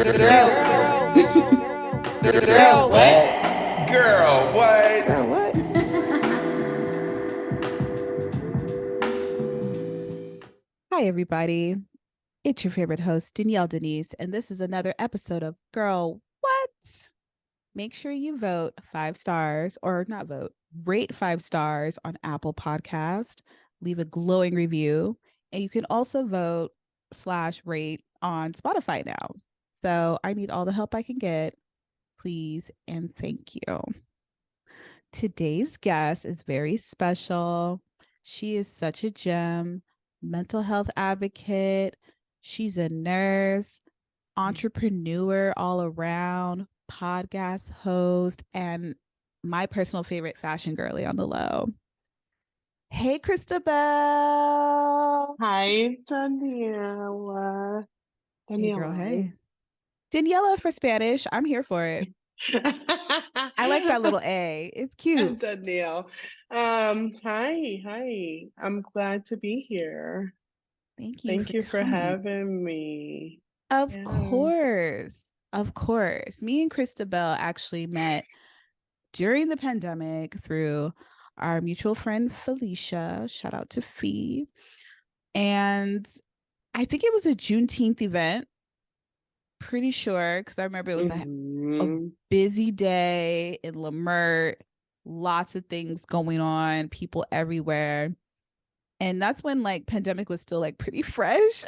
Girl. Girl, what? Girl, what? Girl, what? Hi, everybody. It's your favorite host, Danielle Denise, and this is another episode of Girl What? Make sure you vote 5 stars, or not vote, rate 5 stars on Apple Podcast, leave a glowing review, and you can also vote/rate on Spotify now. So I need all the help I can get. Please and thank you. Today's guest is very special. She is such a gem, mental health advocate. She's a nurse, entrepreneur all around, podcast host, and my personal favorite fashion girly on the low. Hey, Christabel. Hi, Daniela. Hey, girl. Daniela. Hey. Daniela for Spanish. I'm here for it. I like that little A. It's cute. Danielle. Hi. I'm glad to be here. Thank you Thank for you for coming. having me. Of Yeah. course. Of course. Me and Christabel actually met during the pandemic through our mutual friend Felicia. Shout out to Fee. And I think it was a Juneteenth event. Pretty sure, because I remember it was a Mhm. busy day in Lamert, lots of things going on, people everywhere. And that's when like pandemic was still like pretty fresh.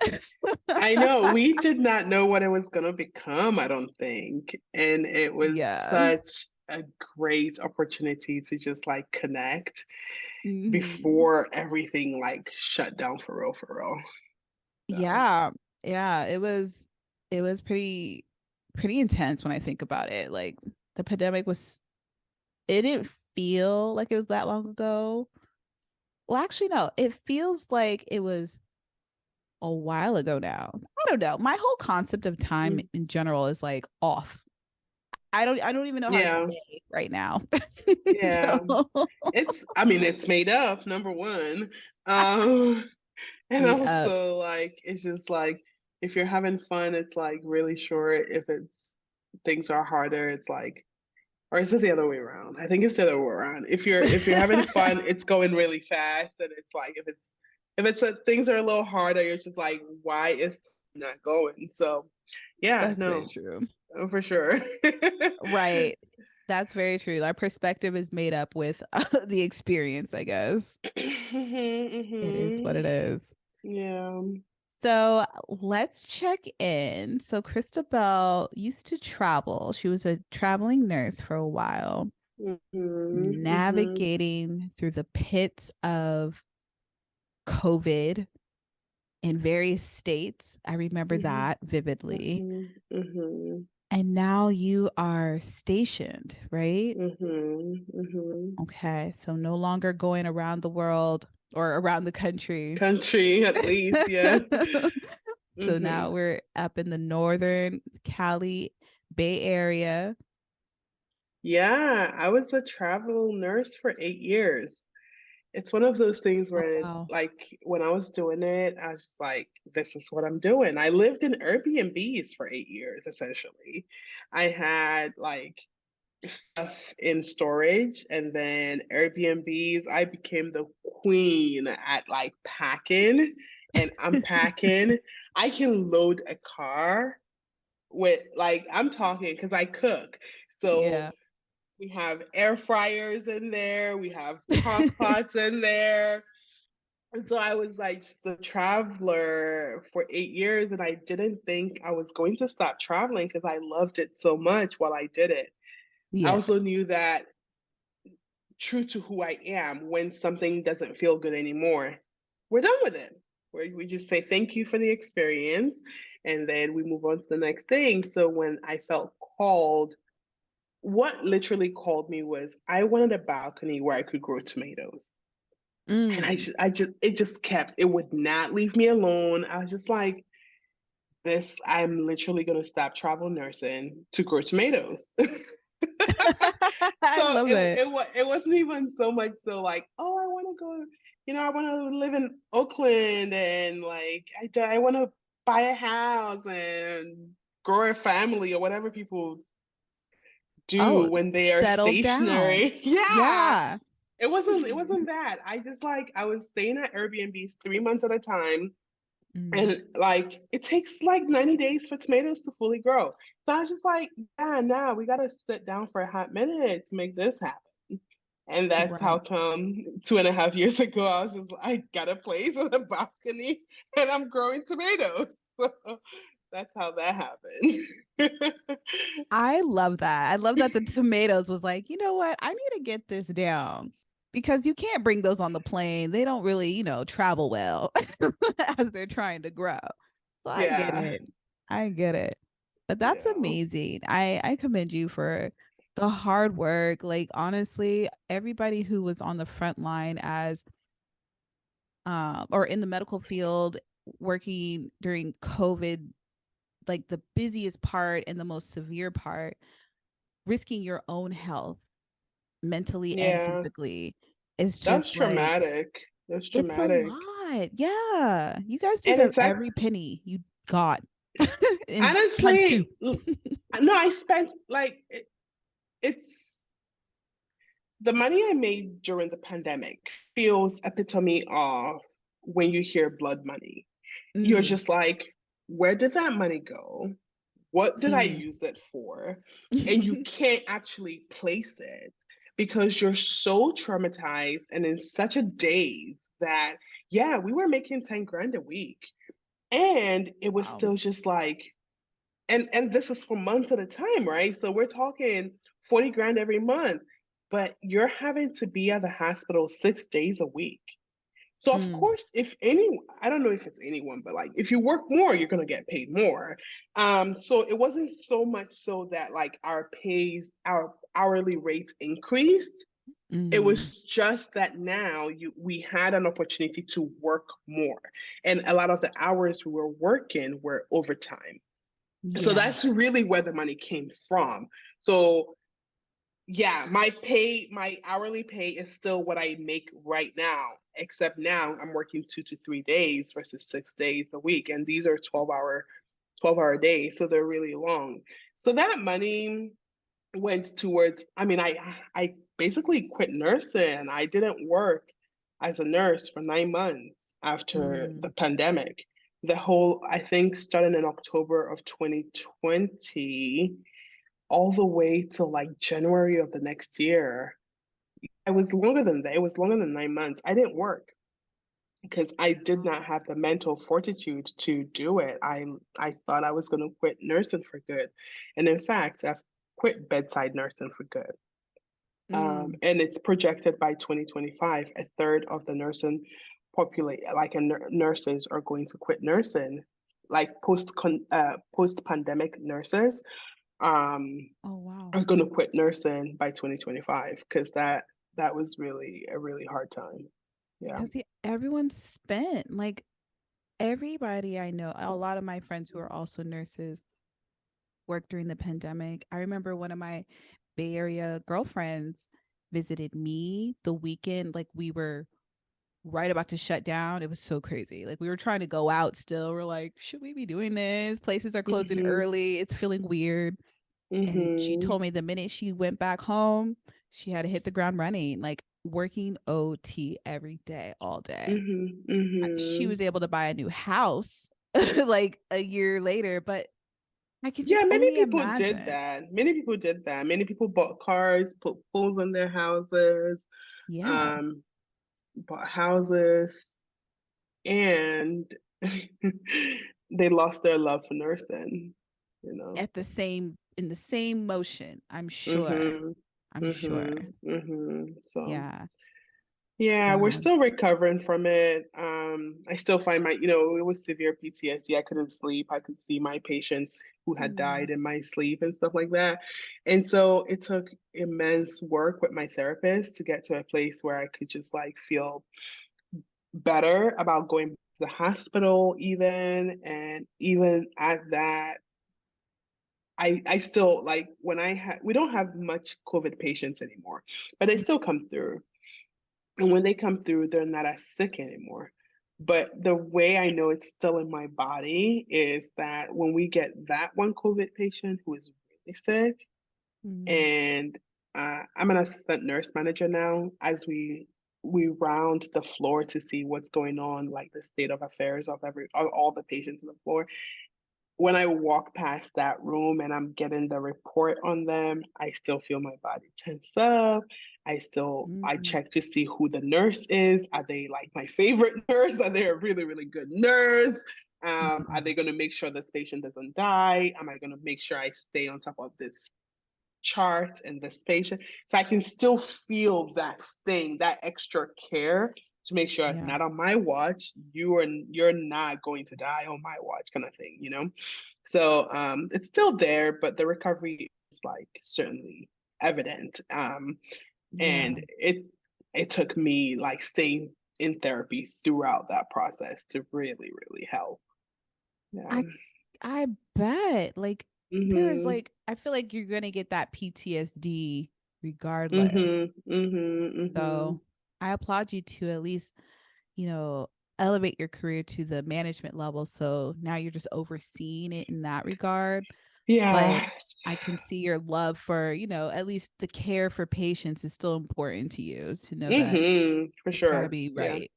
I know we did not know what it was going to become, I don't think. And it was Yeah. such a great opportunity to just like connect Mhm. before everything like shut down for real, for real. So, Yeah. Yeah. It was pretty intense when I think about it. Like the pandemic was it didn't feel like it was that long ago. Well, actually, no, it feels like it was a while ago now. I don't know. My whole concept of time mm, in general is like off. I don't even know how it's yeah, May right now. yeah. So I mean, it's made up, number one. Um, and made up. also like it's just like if you're having fun, it's like really short. If it's things are harder, it's like or is it the other way around? I think it's the other way around. If you're having fun, it's going really fast, and it's like if things are a little harder, you're just like, why is it not going? So, yeah, That's very no, true. for sure. Right. That's very true. Our perspective is made up with the experience, I guess. It is what it Mhm. is. Yeah. So let's check in. So Christabel used to travel. She was a traveling nurse for a while, Mhm. navigating through the pits of COVID in various states. I remember Mhm. that vividly. Mhm. Mhm. And now you are stationed, right? Mhm. Mhm. Okay. So no longer going around the world or around the country. Country at least, yeah. So now Mhm. we're up in the northern Cali Bay Area. Yeah, I was a travel nurse for 8 years. It's one of those things Oh, where, wow. like, when I was doing it, I was just like, this is what I'm doing. I lived in Airbnbs for 8 years, essentially. I had like stuff in storage, and then Airbnbs. I became the queen at like packing and unpacking. I can load a car with like I'm talking because I cook. So Yeah. we have air fryers in there, we have crock pots in there. And so I was like just a traveler for 8 years, and I didn't think I was going to stop traveling because I loved it so much while I did it. I Yeah. also knew that true to who I am, when something doesn't feel good anymore, we're done with it. We just say thank you for the experience, and then we move on to the next thing. So when I felt called, what literally called me was I wanted a balcony where I could grow tomatoes. And Mm. it just kept, it would not leave me alone. I was just like, this, I'm literally going to stop travel nursing to grow tomatoes. I So love it. it wasn't even so much so like, oh, I want to go, I want to live in Oakland, and like I want to buy a house and grow a family or whatever people do Oh, when they are settle down. stationary. Yeah. Yeah. It wasn't that. I just like I was staying at Airbnbs 3 months at a time. Mm, And like it takes like 90 days for tomatoes to fully grow. So I was just like, yeah, nah, we gotta sit down for a hot minute to make this happen. And that's how right. come 2.5 years ago I was just I got a place with a balcony and I'm growing tomatoes. So that's how that happened. I love that. I love that the tomatoes was like, you know what? I need to get this down because you can't bring those on the plane. They don't really, travel well as they're trying to grow. So I get Yeah. it. I get it. But that's Yeah. amazing. I commend you for the hard work. Like honestly, everybody who was on the front line as or in the medical field working during COVID, like the busiest part and the most severe part, risking your own health mentally and Yeah. physically is That's just like traumatic. That's it's a traumatic. lot. Yeah. You guys And deserve it's like every penny you got in times two. honestly, no, I spent like it's the money I made during the pandemic feels epitome of when you hear blood money. You're Mm, just like, where did that money go? What did I mm. use it for? And you can't actually place it because you're so traumatized and in such a daze that, yeah, we were making 10 grand a week. And it was Wow. still just like, and this is for months at a time, right? So we're talking 40 grand every month, but you're having to be at the hospital 6 days a week. So of Mm, course, if any, I don't know if it's anyone, but like if you work more, you're gonna get paid more. So it wasn't so much so that like our hourly rates increased. It mm. was just that now we had an opportunity to work more, and a lot of the hours we were working were overtime. So Yeah. that's really where the money came from. So yeah, my hourly pay is still what I make right now, except now I'm working 2 to 3 days versus 6 days a week. And these are 12-hour days, so they're really long. So that money went towards, I mean, I basically quit nursing. I didn't work as a nurse for 9 months after the Mm. pandemic. The whole, I think, starting in October of 2020 all the way till like January of the next year. It was longer than that. It was longer than 9 months. I didn't work because I did not have the mental fortitude to do it. I thought I was going to quit nursing for good. And in fact, I've quit bedside nursing for good. Mm. And it's projected by 2025, a third of the nursing like nurses are going to quit nursing, like post pandemic nurses. Um, Oh wow. are going to quit nursing by 2025 because that was really a really hard time. Yeah. Because everyone spent like everybody I know, a lot of my friends who are also nurses worked during the pandemic. I remember one of my Bay Area girlfriends visited me the weekend, like we were right about to shut down. It was so crazy. Like we were trying to go out still. We're like, should we be doing this? Places are closing Mhm. early. It's feeling weird. And she Mhm. told me the minute she went back home, she had to hit the ground running, like working OT every day, all day. Mhm. She was Mhm. able to buy a new house like a year later, but I can Yeah, just many only people did imagine. that. Many people did that. Many people bought cars, put pools in their houses, Yeah. um, bought houses, and they lost their love for nursing, you know. At the same in the same motion, I'm sure. Mhm. I'm sure. Mhm. Mhm. So Yeah. yeah, we're Yeah. still recovering from it. I still find it was severe PTSD. I couldn't sleep. I could see my patients who had Mm, died in my sleep and stuff like that. And so it took immense work with my therapist to get to a place where I could just like feel better about going to the hospital even. And even at that, I still like when we don't have much COVID patients anymore, but they still come through. And when they come through, they're not as sick anymore. But the way I know it's still in my body is that when we get that one COVID patient who is really sick, Mm, and I'm an assistant nurse manager now, as we round the floor to see what's going on, like the state of affairs of all the patients on the floor. When I walk past that room and I'm getting the report on them, I still feel my body tense up. I mm, check to see who the nurse is. Are they like my favorite nurse? Are they a really, really good nurse? Are they mhm. going to make sure this patient doesn't die? Am I going to make sure I stay on top of this chart and this patient? So I can still feel that thing, that extra care to make sure Yeah. not on my watch, you're not going to die on my watch kind of thing, you know? So it's still there, but the recovery is like certainly evident. Yeah. And it took me like staying in therapy throughout that process to really, really help. Yeah. I I bet. Like there is Mm-hmm. like I feel like you're gonna get that PTSD regardless. Mm-hmm. Mm-hmm. Mm-hmm. So I applaud you to at least, you know, elevate your career to the management level. So now you're just overseeing it in that regard. But Yeah. I can see your love for, at least the care for patients is still important to you to know that Mm-hmm. For it's got to sure. be Yeah. right.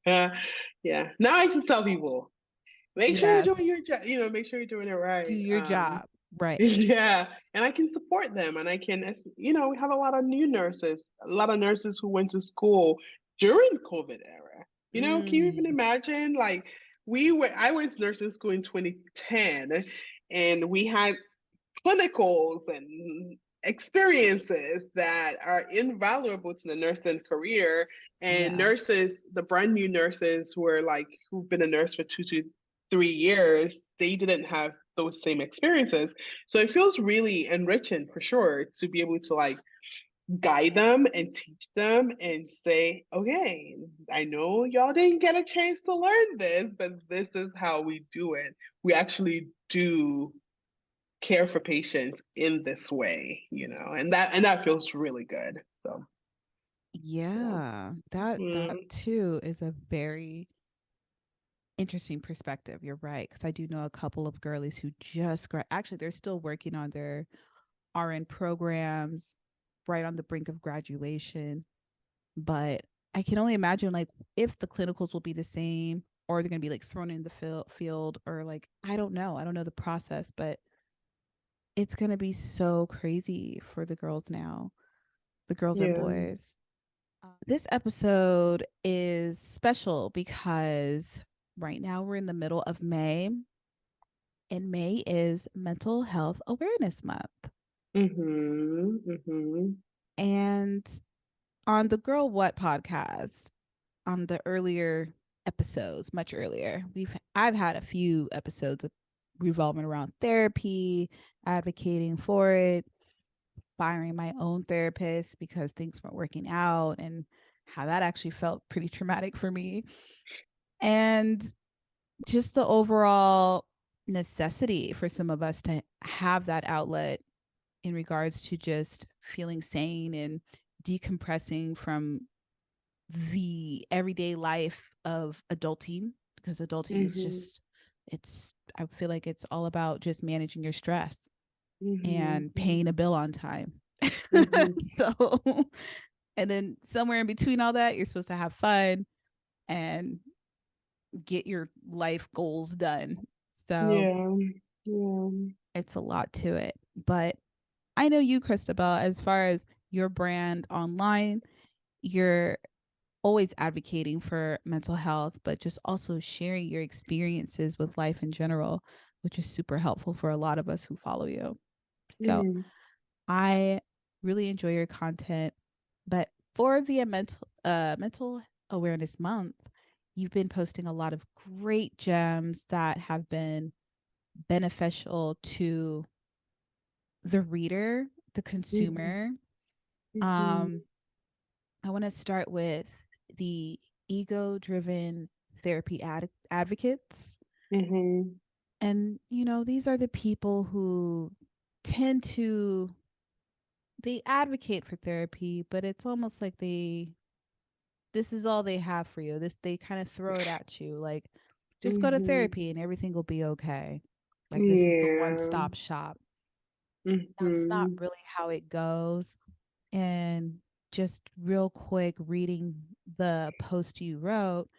Yeah. Yeah. Now I just tell people, make sure you're Yeah. doing your job, make sure you're doing it Do right. your job. Right. Yeah. And I can support them and I can, we have a lot of new nurses, a lot of nurses who went to school during COVID era. Can you even Mm, imagine? Like I went to nursing school in 2010 and we had clinicals and experiences that are invaluable to the nursing career. And yeah. nurses, the brand new nurses who've been a nurse for 2 to 3 years, they didn't have those same experiences. So it feels really enriching for sure to be able to like guide them and teach them and say, okay, I know y'all didn't get a chance to learn this, but this is how we do it. We actually do care for patients in this way, and that feels really good. So yeah. Yeah. That Mm, too is a very interesting perspective. You're right. Because I do know a couple of girlies who actually, they're still working on their RN programs, right on the brink of graduation. But I can only imagine like if the clinicals will be the same or they're going to be like thrown in the field or like, I don't know. I don't know the process, but it's going to be so crazy for the girls now, the girls and yeah. boys. This episode is special because right now we're in the middle of May, and May is Mental Health Awareness Month. Mm-hmm. Mm-hmm. And on the Girl What podcast, on the earlier episodes, much earlier, I've had a few episodes of revolving around therapy, advocating for it, firing my own therapist because things weren't working out, and how that actually felt pretty traumatic for me. And just the overall necessity for some of us to have that outlet in regards to just feeling sane and decompressing from the everyday life of adulting, because adulting is Mm-hmm. just, I feel like it's all about just managing your stress and Mm-hmm. paying a bill on time. Mm-hmm. So, and then somewhere in between all that, you're supposed to have fun and get your life goals done. So Yeah. Yeah. it's a lot to it. But I know you, Christabel, as far as your brand online, you're always advocating for mental health, but just also sharing your experiences with life in general, which is super helpful for a lot of us who follow you. So Mm-hmm. I really enjoy your content. But for the mental awareness month, you've been posting a lot of great gems that have been beneficial to the reader, the consumer. Mm-hmm. Um, I want to start with the ego driven therapy advocates. Mm-hmm. And, these are the people who tend to, they advocate for therapy, but it's almost like they this is all they have for you. They kind of throw it at you like, just go to Mhm. therapy and everything will be okay. Like, this is the Yeah. one-stop shop. That's not Mhm. really how it goes. And just real quick, reading the post you wrote,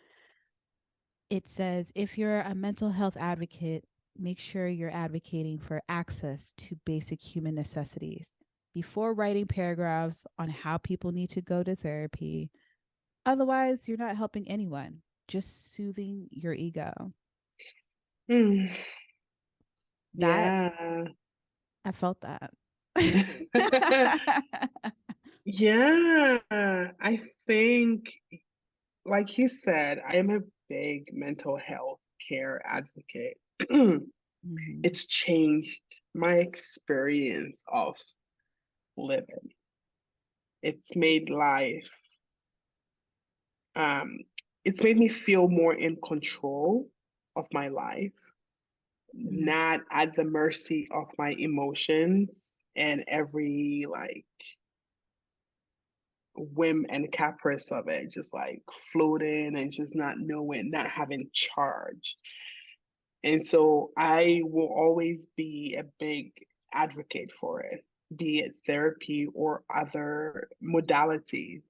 it says if you're a mental health advocate, make sure you're advocating for access to basic human necessities before writing paragraphs on how people need to go to therapy. Otherwise, you're not helping anyone, just soothing your ego. Mm. That Yeah. I felt that. Yeah. I think, like you said, I am a big mental health care advocate. Mhm. It's changed my experience of living. It's made life, um, it's made me feel more in control of my life, Mm. not at the mercy of my emotions and every like whim and caprice of it, just like floating and just not knowing, not having charge. And so I will always be a big advocate for it, be it therapy or other modalities.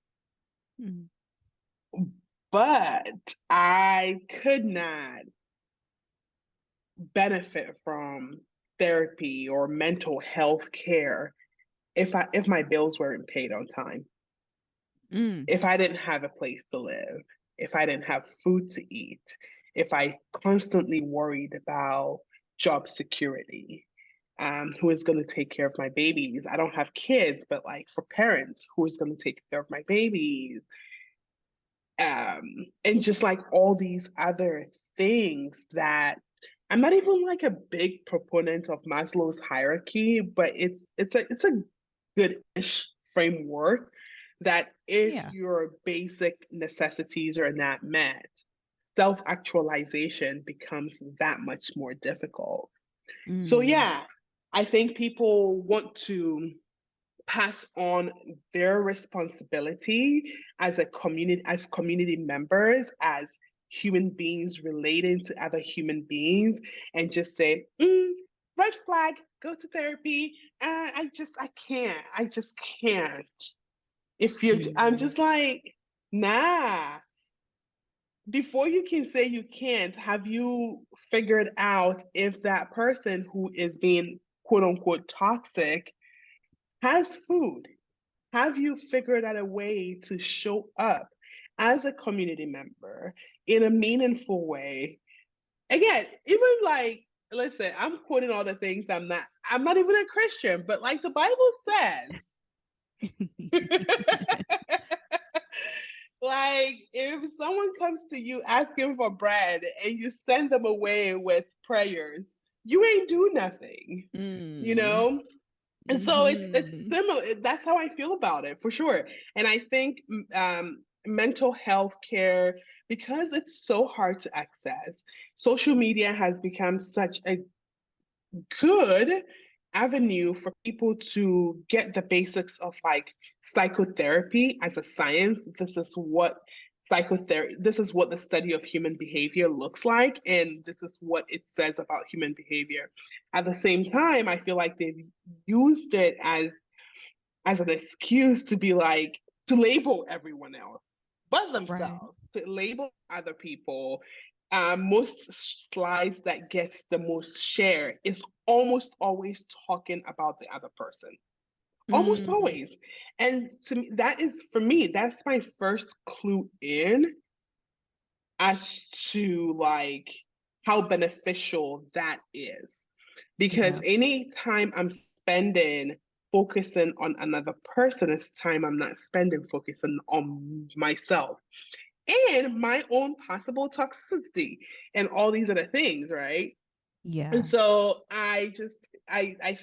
Mm. But I could not benefit from therapy or mental health care if my bills weren't paid on time, Mm. if I didn't have a place to live, if I didn't have food to eat, if I constantly worried about job security, who is going to take care of my babies? I don't have kids, but like for parents, who is going to take care of my babies? And just like all these other things that I'm not even like a big proponent of Maslow's hierarchy, but it's a good-ish framework that if Yeah. your basic necessities are not met, self-actualization becomes that much more difficult. So Mm. yeah, I think people want to pass on their responsibility as community members, as human beings relating to other human beings, and just say, red flag, go to therapy. I just can't. If you I'm Mm. just like, nah. Before you can say you can't, have you figured out if that person who is being quote unquote toxic has food? Have you figured out a way to show up as a community member in a meaningful way? Again, even like, listen, I'm quoting all the things I'm not even a Christian, but like the Bible says, like if someone comes to you asking for bread and you send them away with prayers, you ain't do nothing, you Mm. know? And so it's Mhm. similar. That's how I feel about it for sure. And I think mental health care, because it's so hard to access, social media has become such a good avenue for people to get the basics of like psychotherapy as a science. This is what the study of human behavior looks like, and this is what it says about human behavior. At the same time, I feel like they've used it as an excuse to be like, to label everyone else but Right. themselves, to label other people. Most slides that gets the most share is almost always talking about the other person. Almost Mm. always. And to me, that is, for me, that's my first clue in as to like how beneficial that is. Because Yeah. any time I'm spending focusing on another person is time I'm not spending focusing on myself and my own possible toxicity and all these other things, right? And Yeah. so I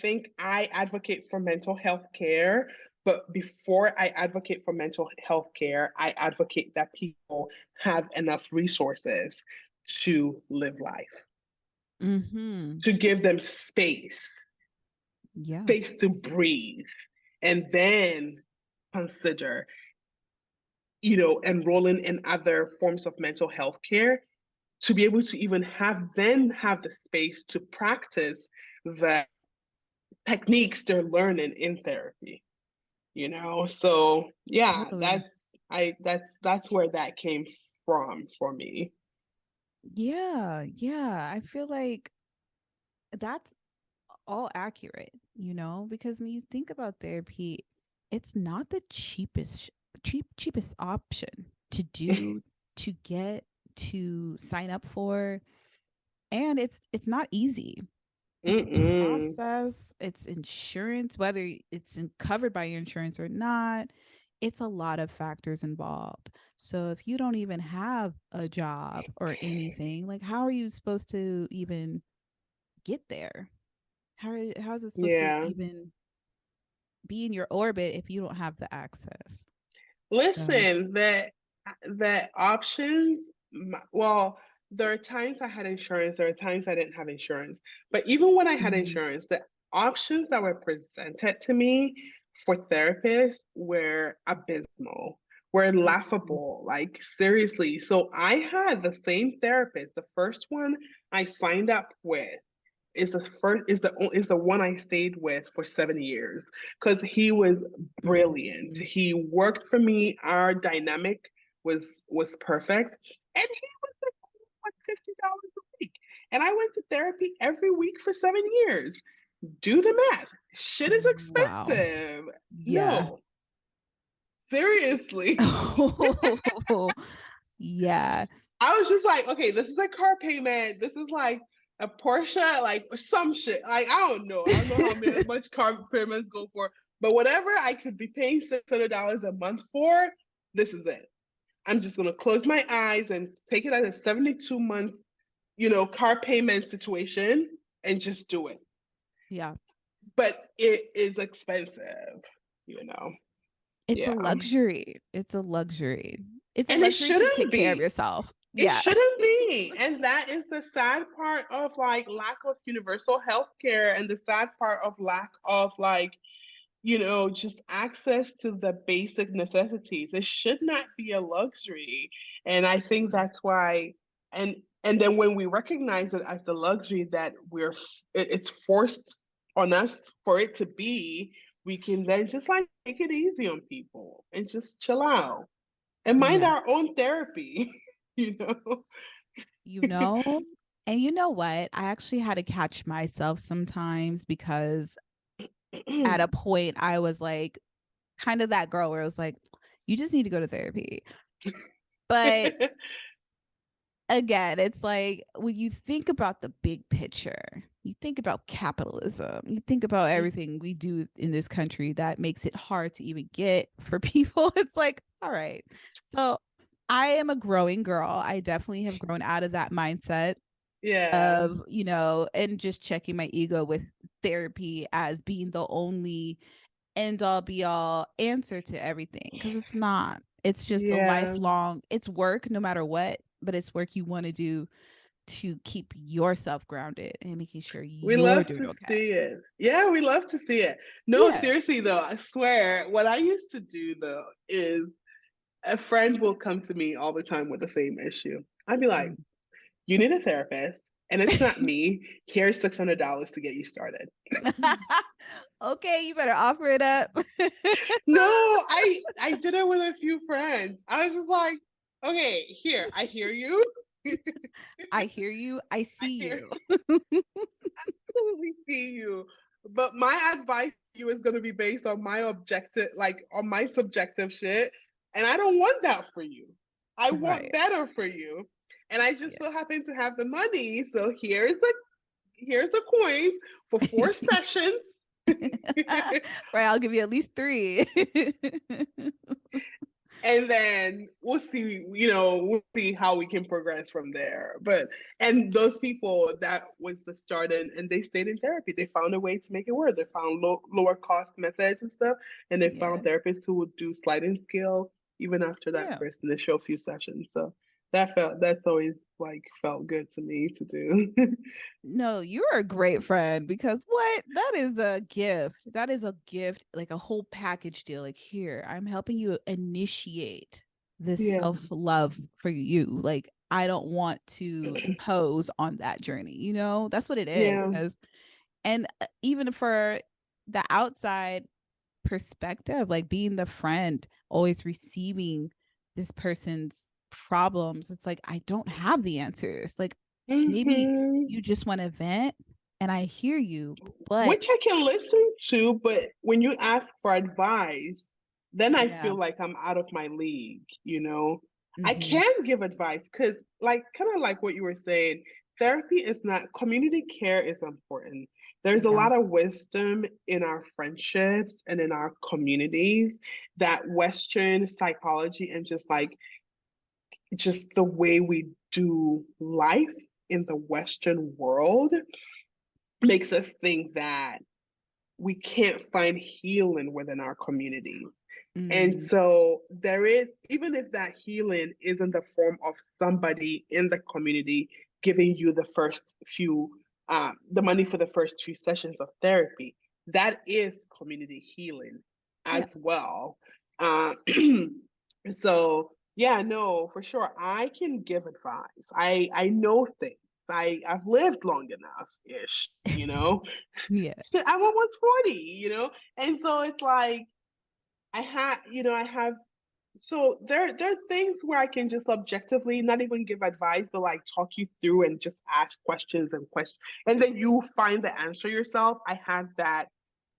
think I advocate for mental health care, but before I advocate for mental health care, I advocate that people have enough resources to live life, Mhm. to give them space, Yeah. space to breathe, and then consider. enrolling in other forms of mental health care, to be able to even have the space to practice the techniques they're learning in therapy. So yeah, Totally. that's where that came from for me. Yeah, yeah. I feel like that's all accurate, because when you think about therapy, it's not the cheapest option to do, to get, to sign up for, and it's not easy. It's a Mm-mm. process, it's insurance, whether it's covered by your insurance or not. It's a lot of factors involved. So if you don't even have a job or anything, like how are you supposed to even get there? How's it supposed to Yeah. even be in your orbit if you don't have the access? So, Listen, the options, well, there are times I had insurance, there are times I didn't have insurance. But even when I had mhm, insurance, the options that were presented to me for therapists were abysmal, were mhm, laughable, like seriously. So I had the same therapist, the first one I signed up with is the one I stayed with for 7 years because he was brilliant. mhm. He worked for me. Our dynamic was perfect, and he was like $50 a week. And I went to therapy every week for 7 years. Do the math. Shit is Wow. expensive. Yeah. No, seriously. Yeah. I was just like, okay, this is a car payment. This is like a Porsche, like some shit. Like I don't know. I don't know much car payments go for, but whatever I could be paying $600 a month for, this is it. I'm just gonna close my eyes and take it as a 72-month, car payment situation and just do it. Yeah. But it is expensive, you know. It's a Yeah. luxury. It's a luxury. It's a And it luxury to take shouldn't care of be. yourself. It Yeah. shouldn't be. And that is the sad part of like lack of universal health care and the sad part of lack of like, just access to the basic necessities. It should not be a luxury. And I think that's why and then when we recognize it as the luxury that it's forced on us for it to be, we can then just like take it easy on people and just chill out and mind Yeah. our own therapy, you know? You know, and you know what? I actually had to catch myself sometimes because at a point I was like kind of that girl where I was like, you just need to go to therapy. But again, it's like when you think about the big picture, you think about capitalism, you think about everything we do in this country that makes it hard to even get for people. It's like, all right. So I am a growing girl. I definitely have grown out of that mindset Yeah, of, and just checking my ego with therapy as being the only end all be all answer to everything because it's not. It's just a yeah. lifelong, it's work no matter what, but it's work you want to do to keep yourself grounded and making sure We you're love doing to okay. see it. Yeah, we love to see it. No, Yeah. seriously though, I swear, what I used to do though is a friend will come to me all the time with the same issue. I'd be like, you need a therapist, and it's not me. Here's $600 to get you started. Okay, you better offer it up. No, I did it with a few friends. I was just like, okay, here, I hear you. I hear you. I I see hear you. absolutely see you. But my advice to you is going to be based on my objective, like on my subjective shit. And I don't want that for you. I want Right. better for you. And I just Yeah. so happen to have the money. So here's the coins for 4 sessions. Right. I'll give you at least three. And then we'll see how we can progress from there. And those people, that was the start, and they stayed in therapy. They found a way to make it work. They found lower cost methods and stuff, and they Yeah. found therapists who would do sliding scale even after that Yeah. first initial few sessions. So that's always like felt good to me to do. No, you're a great friend because what? That is a gift. That is a gift, like a whole package deal. Like, here, I'm helping you initiate this self-love for you. Like, I don't want to impose on that journey, you know? That's what it is. Yeah. And even for the outside perspective, like being the friend, always receiving this person's problems, it's like, I don't have the answers. Like, maybe Hmm. you just want to vent, and I hear you, but Which I can listen to, but when you ask for advice, then I yeah. feel like I'm out of my league, you know? I Mm-hmm. can give advice because, like, kind of like what you were saying, therapy is not, community care is important. There's a Yeah. lot of wisdom in our friendships and in our communities that Western psychology and just the way we do life in the Western world makes us think that we can't find healing within our communities. And Mm, so there is, even if that healing is in the form of somebody in the community giving you the money for the first few sessions of therapy, that is community healing yeah. as well. Uh, so yeah, no, for sure, I can give advice. I know things. I've lived long enough ish, you know. Yeah. Shit, I'm almost 40, you know? And so it's like I have so there are things where I can just objectively not even give advice, but like talk you through and just ask questions and then you find the answer yourself. I have that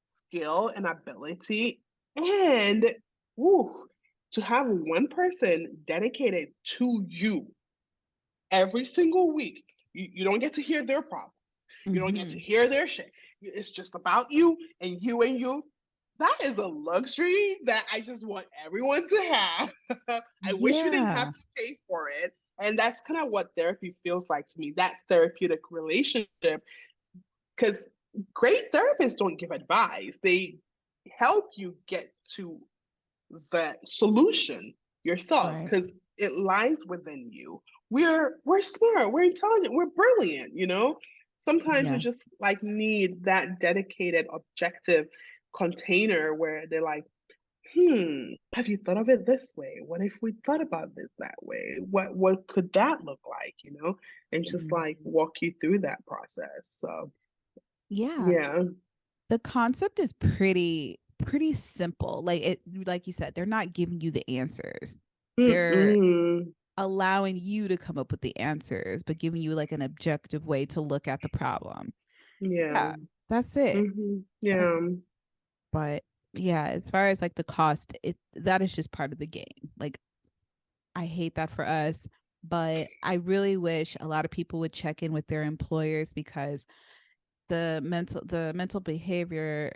skill and ability. And woo, to have one person dedicated to you every single week. You don't get to hear their problems. You don't get to Mm-hmm. hear their shit. It's just about you and you and you. That is a luxury that I just want everyone to have. I wish you didn't have Yeah. to pay for it. And that's kind of what therapy feels like to me, that therapeutic relationship. Because great therapists don't give advice, they help you get to the solution yourself Right. because it lies within you. We're smart, we're intelligent, we're brilliant, you know? Sometimes we Yeah. just like need that dedicated objective container where they're like, have you thought of it this way? What if we thought about this that way? What could that look like, you know? And just like Mhm. walk you through that process. So Yeah. yeah. The concept is pretty simple. Like it, like you said, they're not giving you the answers. They're Mm-mm. allowing you to come up with the answers, but giving you like an objective way to look at the problem. Yeah. Yeah, that's it. That's Yeah. But yeah, as far as like the cost, it that is just part of the game. Like, I hate that for us, but I really wish a lot of people would check in with their employers, because the mental behavior,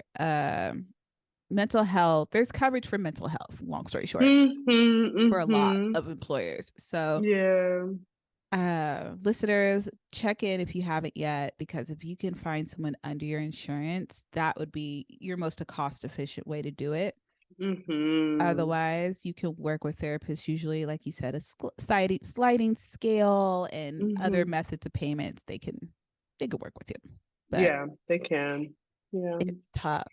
mental health, there's coverage for mental health, long story short, for a lot Mm-hmm. of employers. So Yeah. listeners, check in if you haven't yet, because if you can find someone under your insurance, that would be your most cost efficient way to do it. Mm-hmm. Otherwise, you can work with therapists, usually, like you said, a sliding scale and other Mm-hmm. methods of payments. They could work with you, but Yeah, they can. Yeah. it's tough.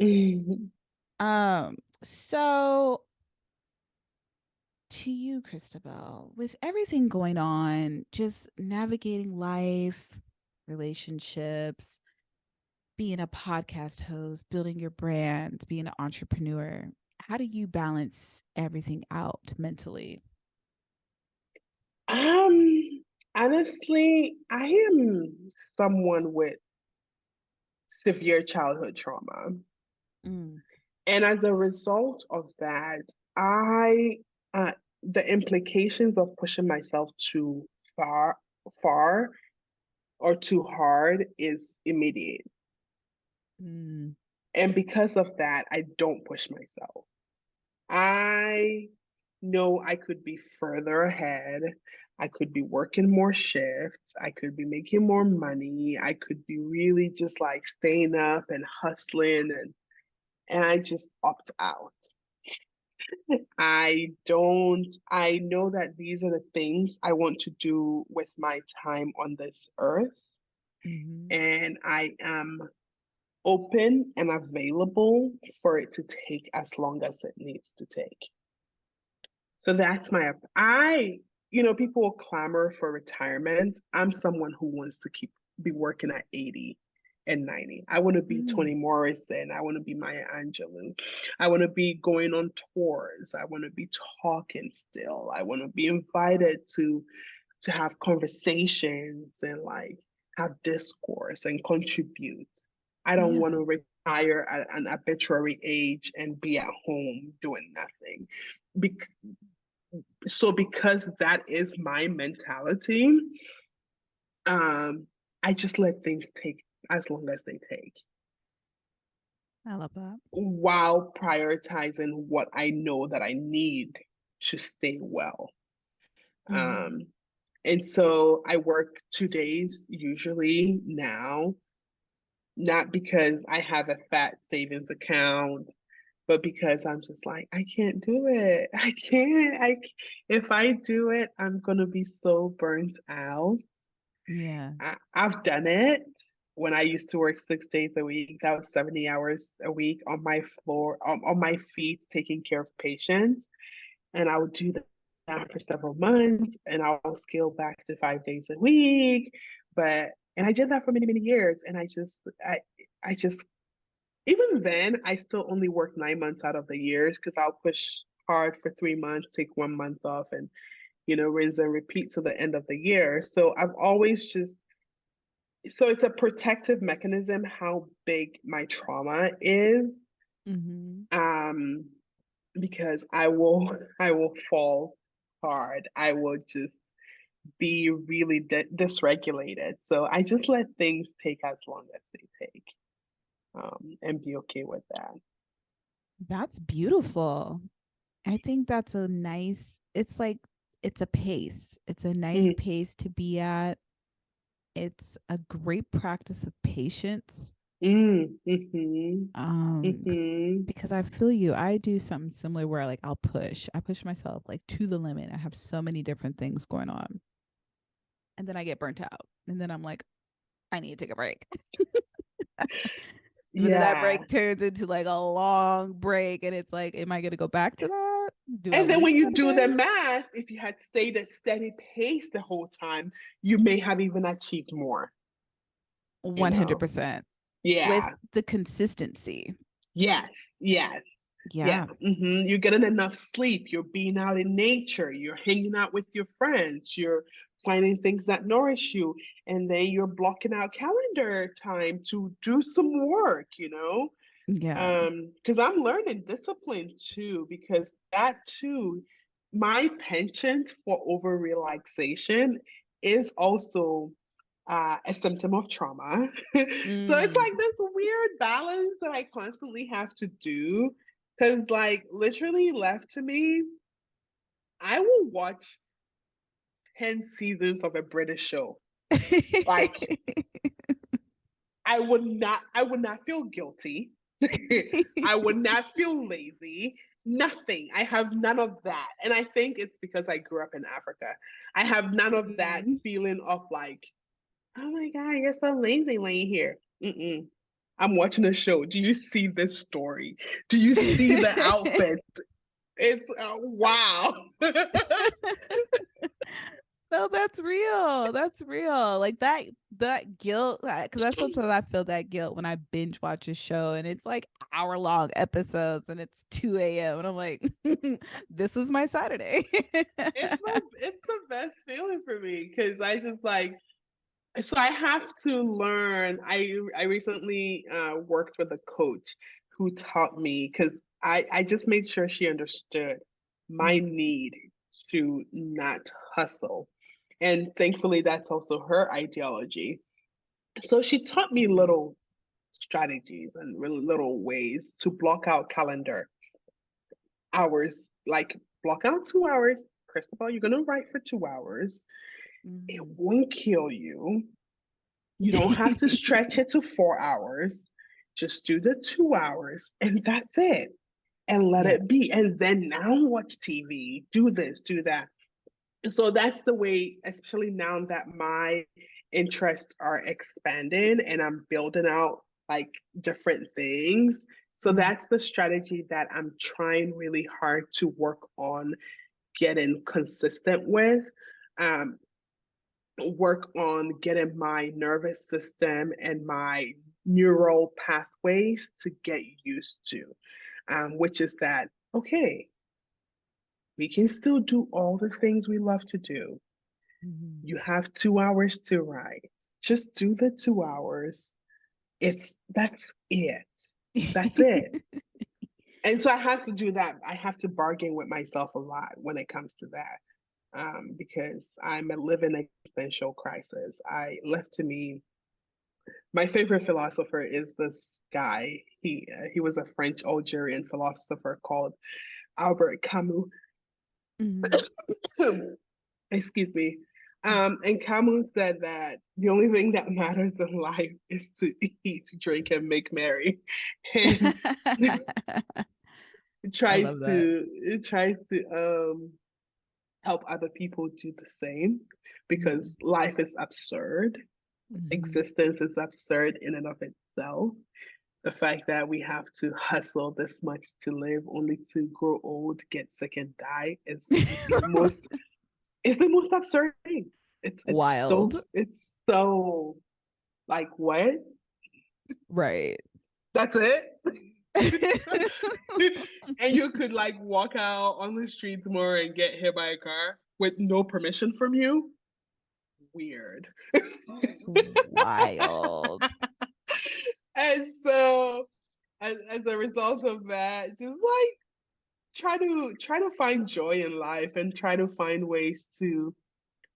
Mm-hmm. So to you, Christabel, with everything going on, just navigating life, relationships, being a podcast host, building your brand, being an entrepreneur, how do you balance everything out mentally? Honestly, I am someone with severe childhood trauma. Mm, And as a result of that, uh, the implications of pushing myself too far, far or too hard is immediate. mm, And because of that, I don't push myself. I know I could be further ahead. I could be working more shifts. I could be making more money. I could be really just like staying up and hustling and I just opt out. I know that these are the things I want to do with my time on this earth. mhm. And I am open and available for it to take as long as it needs to take. So that's people will clamor for retirement. I'm someone who wants to be working at 80 and 90. I want to be Mm. Toni Morrison. I want to be Maya Angelou. I want to be going on tours. I want to be talking still. I want to be invited to have conversations and like have discourse and contribute. I don't want Yeah. to retire at an arbitrary age and be at home doing nothing. So because that is my mentality, um, I just let things take as long as they take I love that. while prioritizing what I know that I need to stay well. Mm-hmm. Um, and so I work 2 days usually now, not because I have a fat savings account, but because I'm just like, I can't do it. I can't. If I do it, I'm gonna be so burnt out. Yeah. I've done it when I used to work 6 days a week. That was 70 hours a week on my floor, on my feet, taking care of patients. And I would do that for several months, and I'll scale back to 5 days a week. And I did that for many, many years. And I just, even then, I still only work 9 months out of the year because I'll push hard for 3 months, take 1 month off, and rinse and repeat to the end of the year. So I've always just so it's a protective mechanism how big my trauma is. Mm-hmm. Um, because I will fall hard. I will just be really dysregulated. So I just let things take as long as they take, and be okay with that. That's beautiful. I think that's it's like, it's a pace. It's a nice Mm, pace to be at. It's a great practice of patience. mhm, mhm. Because I feel you. I do something similar where like I push myself like to the limit. I have so many different things going on. And then I get burnt out. And then I'm like, I need to take a break. But then that Yeah. break turns into like a long break. And it's like, am I going to go back to that? Do I And want then to when do you that do the again? math, if you had stayed at steady pace the whole time, you may have even achieved more, you know? 100% with Yeah. the consistency. Yes. Yes. Yeah. Yeah. You're getting enough sleep. You're being out in nature. You're hanging out with your friends. You're finding things that nourish you. And then you're blocking out calendar time to do some work. Yeah. Because I'm learning discipline too, because that too, my penchant for over relaxation is also a symptom of trauma. So it's Mm. like this weird balance that I constantly have to do. Because, like, literally left to me, I will watch 10 seasons of a British show. Like, I would not feel guilty. I would not feel lazy. Nothing. I have none of that. And I think it's because I grew up in Africa. I have none of that Mm. feeling of like, oh my God, you're so lazy laying here. Mm-mm. I'm watching a show. Do you see this story? Do you see the outfit? It's wow. No, that's real. That's real. Like that guilt, because that's sometimes I feel that guilt when I binge watch a show and it's like hour-long episodes and it's 2 a.m. and I'm like, this is my Saturday. It's the best feeling for me because I just like so I have to learn. I recently worked with a coach who taught me because I just made sure she understood my Mhm. need to not hustle. And thankfully that's also her ideology. So she taught me Mhm. little strategies and really little ways to block out calendar hours, like block out 2 hours. Christabel, you're gonna write for 2 hours. It Mhm. won't kill you. You don't have to stretch it to 4 hours. Just do the 2 hours and that's it. And let Yeah. it be. And then now watch TV, do this, do that. And so that's the way, especially now that my interests are expanding and I'm building out like different things. So Mhm. that's the strategy that I'm trying really hard to work on getting consistent with. Um, Work on getting my nervous system and my neural pathways to get used to, which is that, okay, we can still do all the things we love to do. Mhm. You have 2 hours to write. Just do the 2 hours. That's it. That's it. And so I have to do that. I have to bargain with myself a lot when it comes to that. Because I'm a living existential crisis. Left to me, my favorite philosopher is this guy. He was a French Algerian philosopher called Albert Camus. Mhm. Excuse me. And Camus said that the only thing that matters in life is to eat, drink, and make merry, and I try love that. to help other people do the same, Mhm. because life is absurd. Mhm. Existence is absurd in and of itself. The fact that we have to hustle this much to live only to grow old, get sick, and die is the most absurd thing. Wild. It's so like, what? Right. That's it? And you could like walk out on the street tomorrow and get hit by a car with no permission from you? Weird. Wild. And so as a result of that, just like try to find joy in life and try to find ways to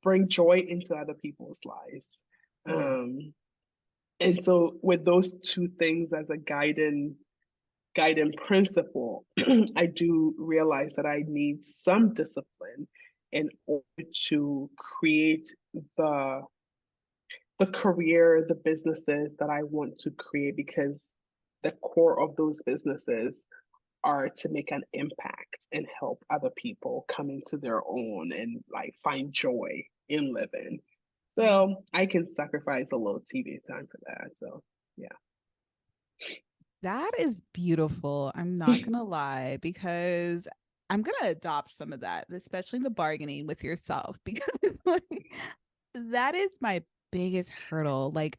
bring joy into other people's lives. Yeah. And so with those two things as a guiding principle, I do realize that I need some discipline in order to create the the career, the businesses that I want to create, because the core of those businesses are to make an impact and help other people come into their own and like find joy in living. So I can sacrifice a little TV time for that. So yeah. That is beautiful. I'm not gonna lie, because I'm gonna adopt some of that, especially the bargaining with yourself, because like that is my biggest hurdle. Like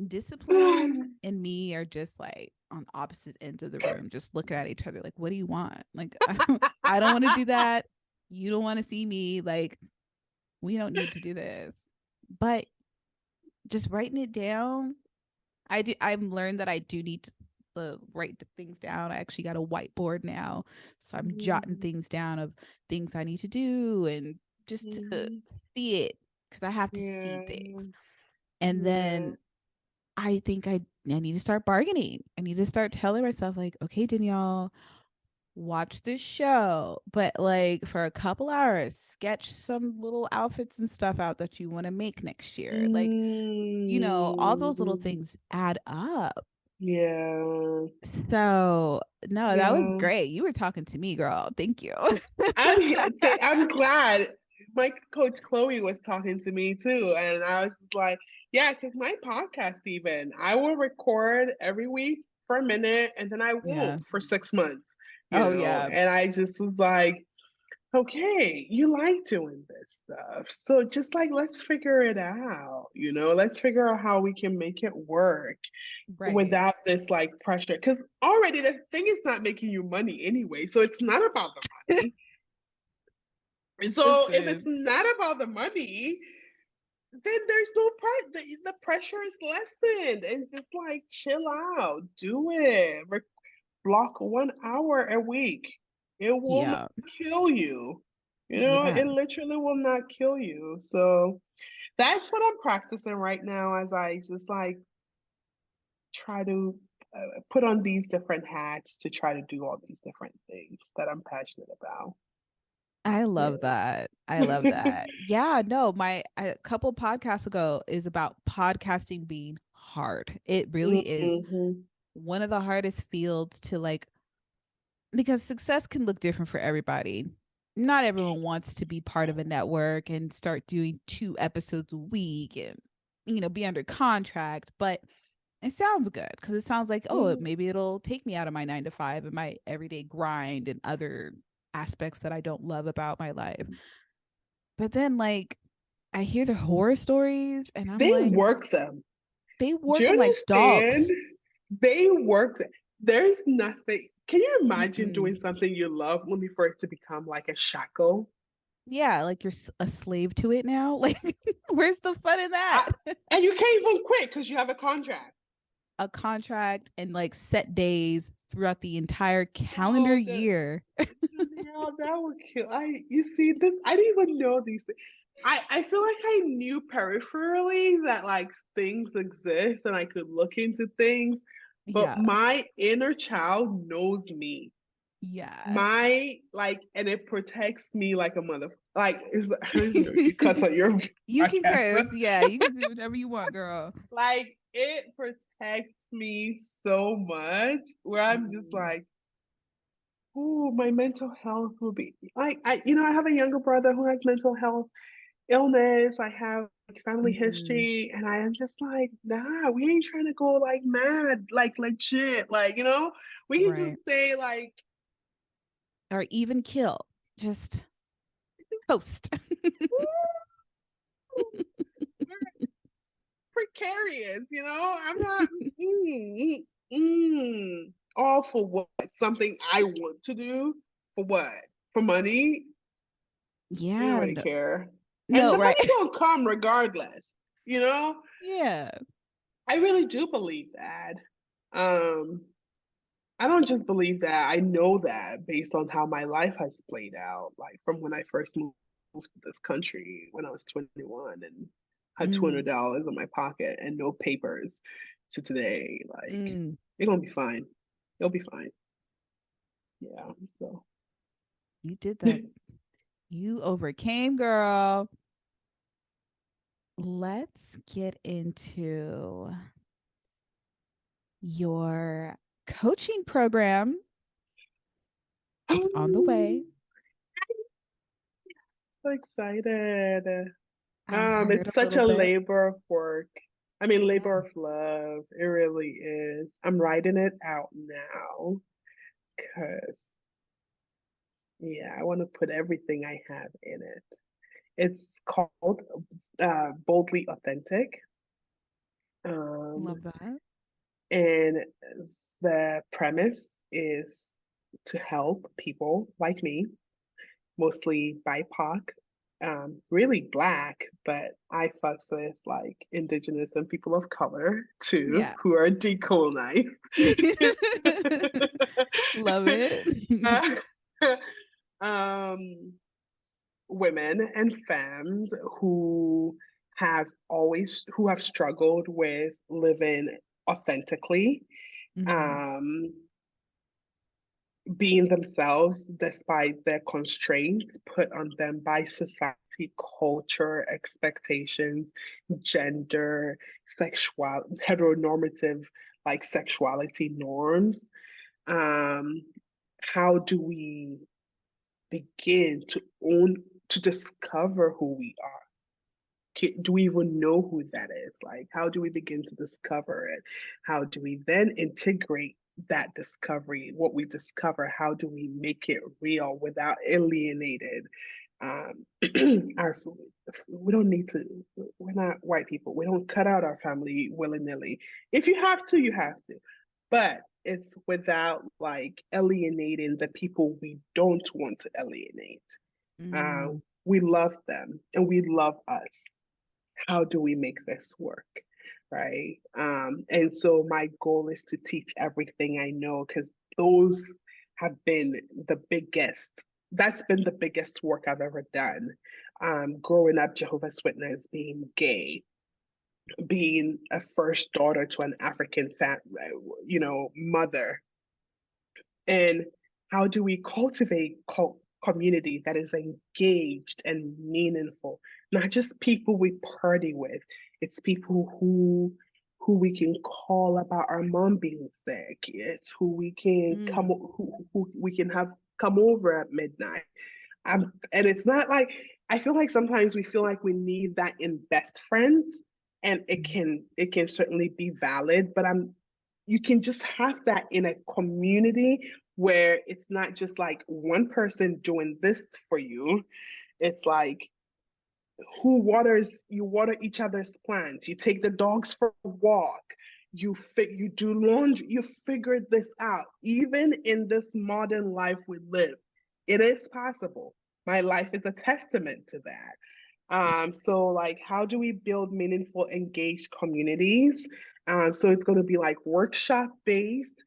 discipline and me are just like on opposite ends of the room, just looking at each other like, what do you want? Like I don't want to do that. You don't want to see me. Like we don't need to do this. But just writing it down, I've learned that I do need to write the things down. I actually got a whiteboard now, so I'm jotting Mhm, things down of things I need to do and just to mhm. see it, because I have to see Yeah, things. And yeah. then I think I need to start bargaining. I need to start telling myself like, okay, Danielle, watch this show, but like for a couple hours, sketch some little outfits and stuff out that you want to make next year. Like, all those little Mm, things add up. yeah, So, no, that was yeah. great. You were talking to me, girl. Thank you. I'm glad. My coach Chloe was talking to me too, and I was just like, yeah, because my podcast, even I will record every week for a minute, and then I Yeah. won't for 6 months, Oh, yeah. And I just was like, okay, you like doing this stuff, so just like let's figure it out, let's figure out how we can make it work Right. without this like pressure, because already the thing is not making you money anyway, so it's not about the money. And so if it's Listen. not about the money, then there's no the pressure is lessened, and just like chill out, do it. Block 1 hour a week. It will not Yeah. kill you. Yeah. It literally will not kill you. So that's what I'm practicing right now as I just like try to put on these different hats to try to do all these different things that I'm passionate about. I love Yeah. that. I love that. Yeah, no, my a couple podcasts ago is about podcasting being hard. It really is Hmm. one of the hardest fields to like, because success can look different for everybody. Not everyone wants to be part of a network and start doing 2 episodes a week and be under contract, but it sounds good because it sounds like, oh, maybe it'll take me out of my 9 to 5 and my everyday grind and other aspects that I don't love about my life. But then like I hear the horror stories and I'm They like, work them. they Do work you them like understand? dogs. They work. There's nothing. Can you imagine Mm-mm. doing something you love only for it to become like a shackle? Yeah, like you're a slave to it now. Like, where's the fun in that? I, and you can't even quit because you have a contract. A contract and like set days throughout the entire calendar Oh, year. Janelle, that would kill. You see this? I didn't even know these things. I feel like I knew peripherally that like things exist and I could look into things, but Yeah. my inner child knows me. Yeah. My like, and it protects me like a mother. Like, I don't even know if you cuss on your You can podcast. curse. Yeah, you can do whatever you want, girl. Like, it protects me so much where I'm just Mm. like, oh, my mental health will be I have a younger brother who has mental health illness. I have like family Mm. history, and I am just like, nah, we ain't trying to go like mad, like legit, like we can Right. just stay like Or even kill. Just host. precarious, I'm not all for what? Something I want to do for what? For money? Ain't Yeah. nobody care. And No, the right. money gonna come regardless, you know? Yeah. I really do believe that. Um, I don't just believe that, I know that based on how my life has played out, like from when I first moved to this country when I was 21 and had Mm. $200 in my pocket and no papers to today. Like, Mm. it's gonna be fine. It'll be fine. Yeah. So You did that. You overcame, girl. Let's get into your coaching program. It's on the way. so excited. I heard It's a such little a bit. labor of work. I mean, Yeah. labor of love. It really is. I'm writing it out now because, yeah, I want to put everything I have in it. It's called Boldly Authentic. Um, Love that. and the premise is to help people like me, mostly BIPOC, really Black, but I fucks with like Indigenous and people of color too, Yeah. who are decolonized. Love it. Uh, um, women and femmes who have struggled with living authentically, Mhm. um, being themselves despite the constraints put on them by society, culture, expectations, gender, sexual, heteronormative like sexuality norms. Um, how do we begin to own, to discover who we are? Do we even know who that is? Like, how do we begin to discover it? How do we then integrate that discovery, what we discover? How do we make it real without alienated our food? We don't need to, we're not white people. We don't cut out our family willy-nilly. If you have to, you have to. But it's without like alienating the people we don't want to alienate. Uh, Mm. we love them and we love us. How do we make this work? Right. And so my goal is to teach everything I know because those have been the biggest, that's been the biggest work I've ever done. Growing up Jehovah's Witness, being gay, being a first daughter to an African mother, and how do we cultivate community that is engaged and meaningful? Not just people we party with, it's people who we can call about our mom being sick. It's who we can Mm. who we can have come over at midnight. And it's not like, I feel like sometimes we feel like we need that in best friends, and it can certainly be valid, but you can just have that in a community where it's not just like one person doing this for you. It's like you water each other's plants, you take the dogs for a walk, you do laundry, you figured this out. Even in this modern life we live, it is possible. My life is a testament to that. So like, how do we build meaningful, engaged communities? So it's going to be like workshop based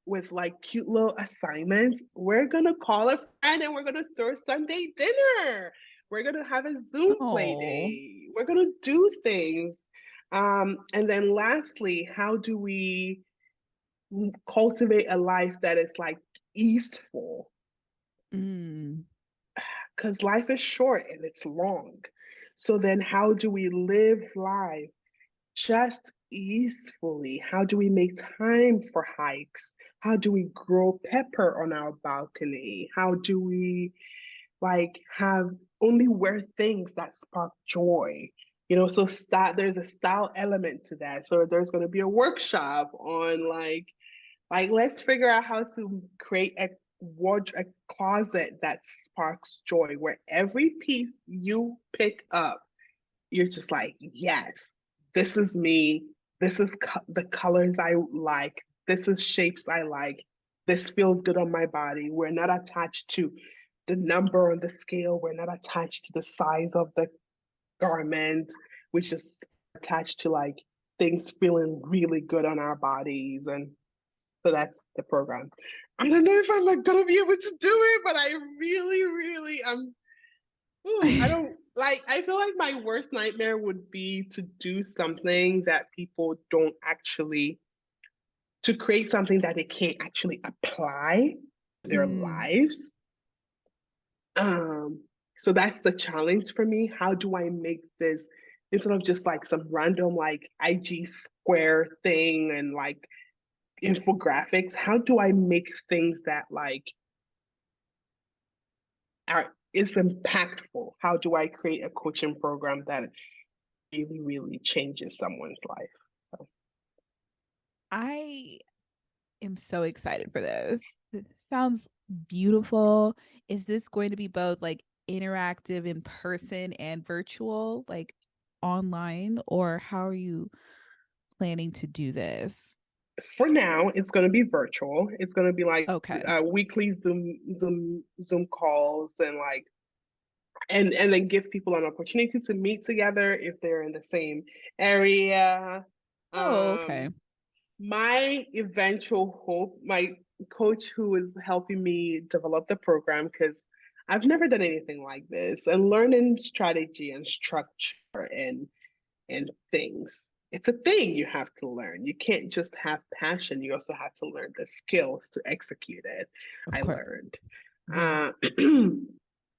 with like cute little assignments. We're going to call a friend and we're going to throw Sunday dinner. We're going to have a Zoom play Oh. day. We're going to do things. And then lastly, how do we cultivate a life that is like easeful? Mm. Because life is short and it's long. So then how do we live life just easefully? How do we make time for hikes? How do we grow pepper on our balcony? How do we like have only wear things that spark joy? So there's a style element to that. So there's going to be a workshop on like let's figure out how to create a wardrobe, a closet that sparks joy, where every piece you pick up, you're just like, yes, this is me. This is the colors I like. This is shapes I like. This feels good on my body. We're not attached to the number on the scale. We're not attached to the size of the garment. We're just attached to like things feeling really good on our bodies. And so that's the program. I don't know if I'm like, gonna be able to do it, but I really, really I don't like, I feel like my worst nightmare would be to do something that people don't actually, to create something that they can't actually apply to their Mm. lives. So that's the challenge for me. How do I make this, instead of just like some random like IG square thing and like infographics, how do I make things that like is impactful? How do I create a coaching program that really, really changes someone's life? So, I am so excited for this. It sounds beautiful. Is this going to be both like interactive in person and virtual, like online, or how are you planning to do this? for now, it's going to be virtual. It's going to be like Okay. weekly Zoom calls, and like and then give people an opportunity to meet together if they're in the same area. Oh, okay. Um, my eventual hope, my coach who is helping me develop the program, because I've never done anything like this, and learning strategy and structure and things. It's a thing you have to learn. You can't just have passion. You also have to learn the skills to execute it. Of I course. learned. Yeah.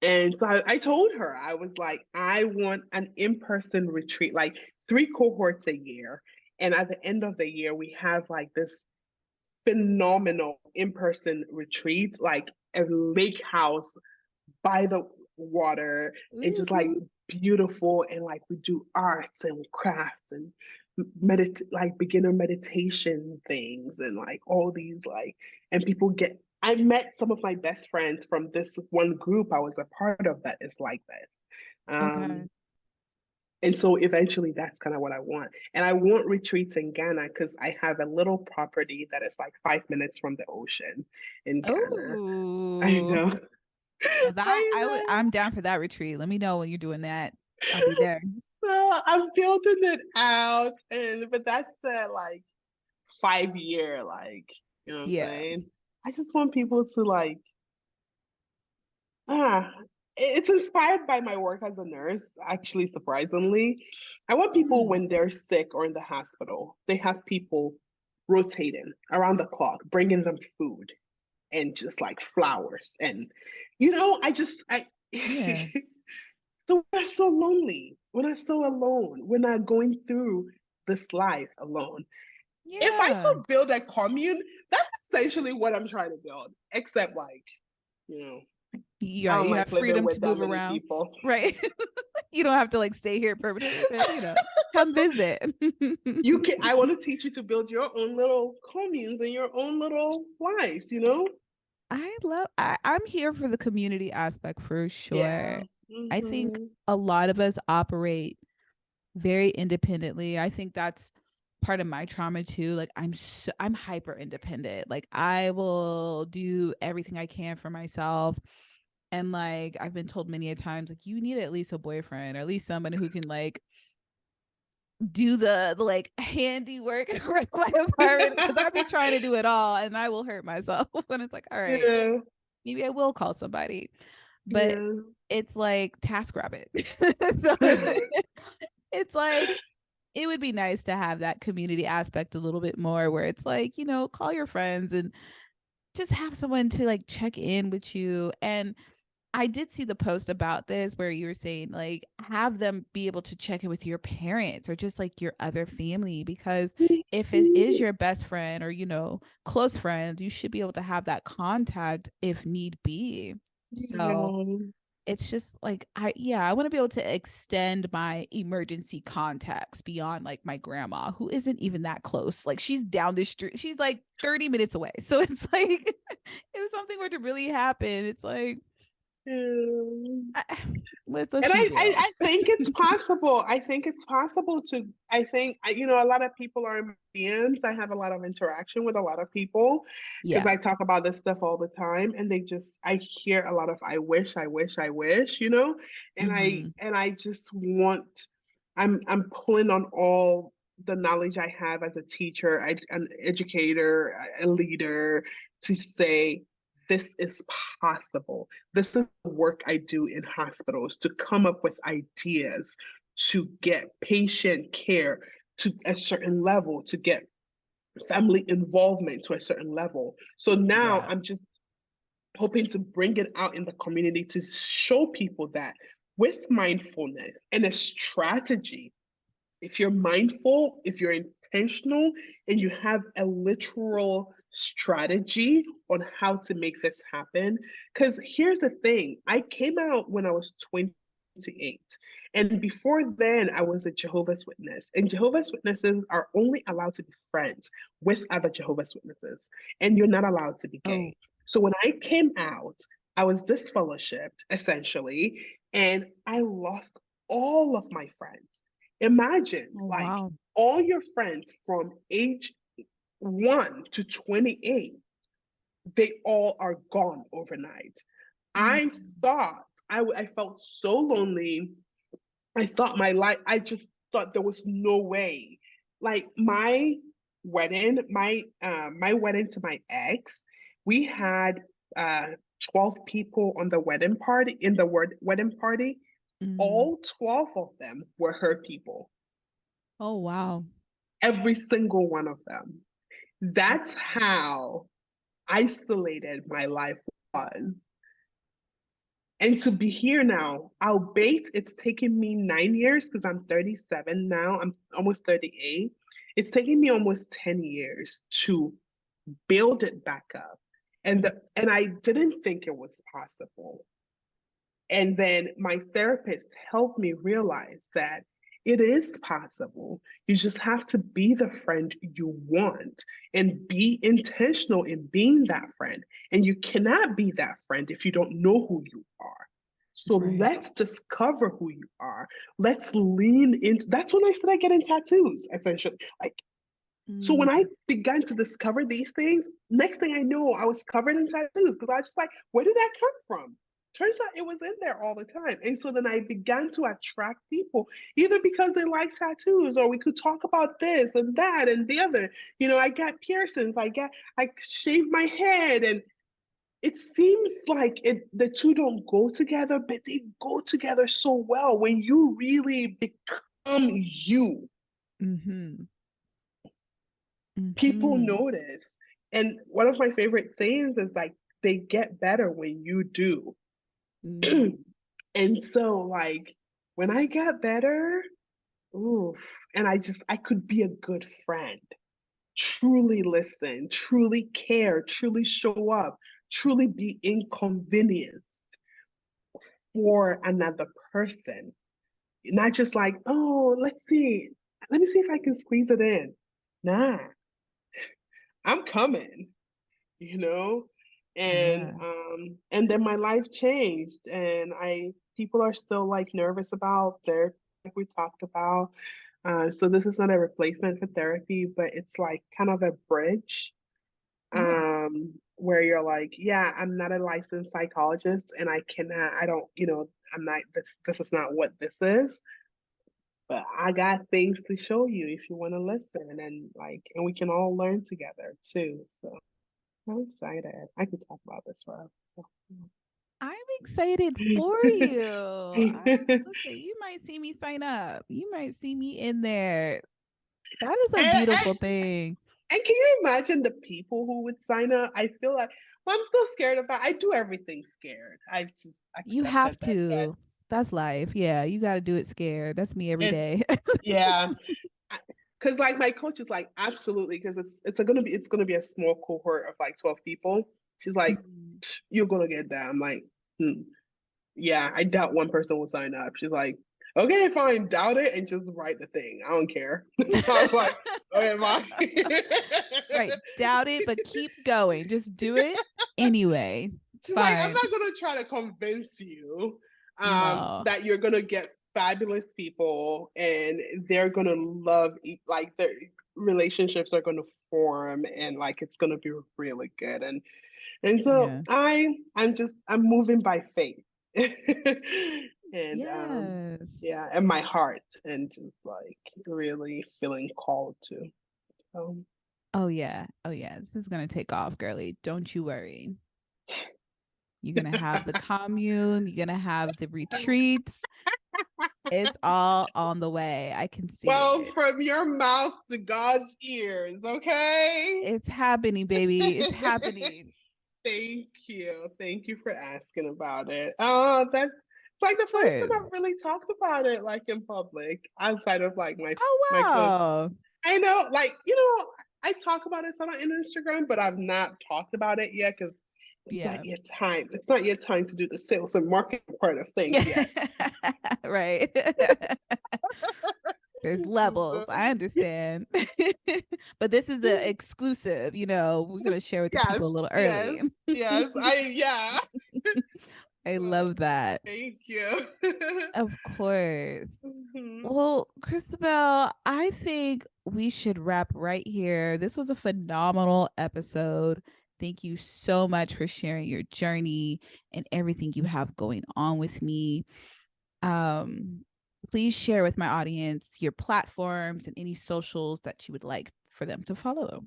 And so I told her, I was like, I want an in-person retreat, like 3 cohorts a year. And at the end of the year, we have like this phenomenal in-person retreat, like a lake house by the water, and just like Ooh. beautiful, and like we do arts and crafts and like beginner meditation things, and like all these like, and people get, I met some of my best friends from this one group I was a part of that is like this. Okay. And so eventually that's kind of what I want. And I want retreats in Ghana because I have a little property that is like 5 minutes from the ocean in Ghana. I Oh, know. well, that I I'm know. down for that retreat. Let me know when you're doing that. I'll be there. So I'm building it out, and but that's the like 5 year, like, you know what I'm Yeah. saying? I just want people to like, ah, it's inspired by my work as a nurse, actually, surprisingly. I want people Hmm. when they're sick or in the hospital, they have people rotating around the clock, bringing them food and just like flowers. And, I Yeah. so we're so lonely. We're not so alone. We're not going through this life alone. If I Yeah. could build a commune, that's essentially what I'm trying to build. Except like, you know, Yeah, I don't you have like living freedom with to that move many around. people. Right. You don't have to like stay here permanently, but come visit. I want to teach you to build your own little communes and your own little lives, I'm here for the community aspect for Yeah. sure. I think Mm-hmm. a lot of us operate very independently. I think that's part of my trauma too. Like I'm hyper independent. Like I will do everything I can for myself. And like I've been told many a times, like you need at least a boyfriend or at least somebody who can like do the like handiwork around my apartment because I've been trying to do it all and I will hurt myself. And it's like, all right, Yeah. maybe I will call somebody. But Yeah. it's like TaskRabbit. So it's like it would be nice to have that community aspect a little bit more where it's like, call your friends and just have someone to like check in with you. And I did see the post about this where you were saying like have them be able to check in with your parents or just like your other family because if it is your best friend or close friends, you should be able to have that contact if need be. So Yeah. it's just like I want to be able to extend my emergency contacts beyond like my grandma who isn't even that close. Like she's down the street. She's like 30 minutes away. So it's like if something were to really happen, it's like Yeah. I, let's And be I real. think it's possible. I think it's possible I think, a lot of people are in my DMs. I have a lot of interaction with a lot of people because Yeah. I talk about this stuff all the time. And I hear a lot of, I wish, I wish, I wish, Mm-hmm. and I just want, I'm pulling on all the knowledge I have as a teacher, an educator, a leader to say, this is possible. This is the work I do in hospitals to come up with ideas to get patient care to a certain level, to get family involvement to a certain level. So now Yeah. I'm just hoping to bring it out in the community to show people that with mindfulness and a strategy, if you're mindful, if you're intentional, and you have a literal strategy on how to make this happen. Because here's the thing, I came out when I was 28. And before then, I was a Jehovah's Witness. And Jehovah's Witnesses are only allowed to be friends with other Jehovah's Witnesses. And you're not allowed to be Oh. gay. So when I came out, I was disfellowshipped essentially, and I lost all of my friends. Imagine Oh like wow. all your friends from age 1 to 28, they all are gone overnight. I Mm. thought I felt so lonely. I thought my life, I just thought there was no way. Like my wedding to my ex, we had 12 people on the wedding party in the wedding party. Mm. All 12 of them were her people. Oh wow. Every single one of them. That's how isolated my life was. And to be here now, albeit it's taken me 9 years because I'm 37 now, I'm almost 38. It's taken me almost 10 years to build it back up. And I didn't think it was possible. And then my therapist helped me realize that it is possible. You just have to be the friend you want and be intentional in being that friend. And you cannot be that friend if you don't know who you are. So Right. let's discover who you are. Let's lean into that's when I started getting tattoos, essentially. Like, so when I Mm. began to discover these things, next thing I know, I was covered in tattoos because I was just like, where did that come from? Turns out it was in there all the time. And so then I began to attract people, either because they like tattoos or we could talk about this and that and the other. I got piercings, I shaved my head, and it seems like the two don't go together, but they go together so well when you really become you. Mm-hmm. People Mm-hmm. notice. And one of my favorite sayings is like, they get better when you do. Mm. And so, like, when I got better, oof, and I could be a good friend, truly listen, truly care, truly show up, truly be inconvenienced for another person. not just like, oh, let me see if I can squeeze it in. Nah, I'm coming, you know? Yeah. And then my life changed, and I people are still like nervous about therapy, like we talked about. So this is not a replacement for therapy, but it's like kind of a bridge, Yeah. where you're like, yeah, I'm not a licensed psychologist, and I don't, I'm not, this is not what this is, but I got things to show you if you want to listen, and we can all learn together too. So I'm excited. I could talk about this forever. So. I'm excited for you. Listen, you might see me sign up. You might see me in there. That is a and, beautiful and thing. and can you imagine the people who would sign up? I feel like, well, I'm still scared about. I do everything scared. You have to. That's life. Yeah, you got to do it scared. That's me every It's day. yeah. Because like my coach is like, absolutely, because it's gonna be a small cohort of like 12 people. She's like, Mhm. you're gonna get that. I'm like, yeah, I doubt one person will sign up. She's like, okay, fine, doubt it and just write the thing. I don't care. I was like, okay, Right. fine. Doubt it, but keep going. Just do it anyway. It's She's like, I'm fine. not gonna try to convince you No. that you're gonna get fabulous people and they're gonna like their relationships are gonna form and like it's gonna be really good. And so Yeah. I'm moving by faith. And Yes. yeah, and my heart and just like really feeling called to. Um, Oh yeah. Oh yeah. This is gonna take off, girly. Don't you worry. You're gonna have the commune, you're gonna have the retreats. It's all on the way. I can see well, it. from your mouth to God's ears, okay? It's happening, baby. It's happening. Thank you. Thank you for asking about it. Oh, that's it's like the Of first time course. I've really talked about it like in public, outside of like Oh my close. wow. I know, like, I talk about it some on Instagram, but I've not talked about it yet because it's Yeah. not yet time. It's not yet time to do the sales and marketing part of things yet. Right. There's levels. I understand. But this is the exclusive, we're gonna share with the Yes, people a little yes, early. yes. Yeah. I So, love that. thank you. Of course. Mhm. Well, Christabel, I think we should wrap right here. This was a phenomenal episode. Thank you so much for sharing your journey and everything you have going on with me. Um, Please share with my audience your platforms and any socials that you would like for them to follow.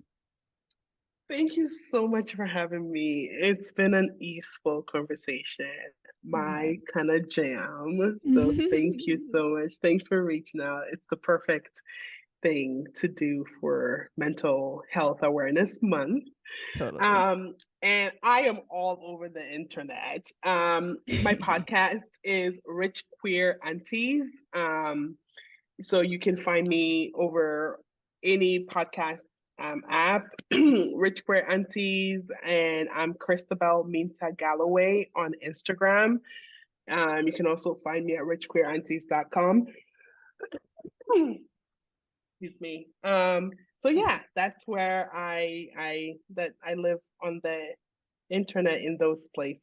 Thank you so much for having me. It's been an easeful conversation, my Yes. kind of jam. So thank you so much. Thanks for reaching out. It's the perfect thing to do for Mental Health Awareness Month. Totally. Um, and I am all over the internet. My podcast is Rich Queer Aunties. So you can find me over any podcast app, Rich Queer Aunties, and I'm Christabel Minta Galloway on Instagram. You can also find me at richqueeraunties.com. Excuse me. So yeah, that's where I live on the internet in those places.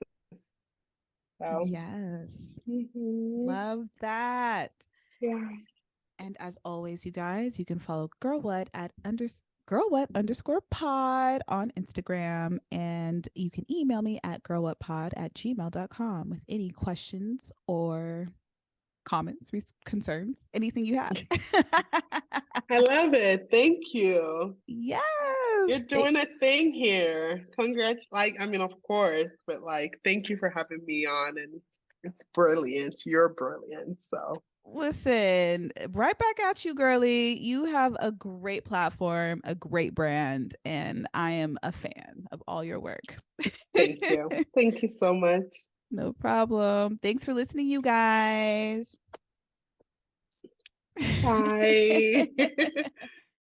So Yes. mhm, Love that. yeah. And as always, you guys, you can follow Girl What at Girl What _ pod on Instagram. And you can email me at girlwhatpod@gmail.com with any questions or comments, concerns, anything you have. I love it. Thank you. You're Yes. doing a thing here. Congrats. Like, I mean, of course, but like, thank you for having me on, and it's brilliant. You're brilliant. So Listen, right back at you, girly. You have a great platform, a great brand, and I am a fan of all your work. thank you. Thank you so much. No problem. Thanks for listening, you guys. Bye.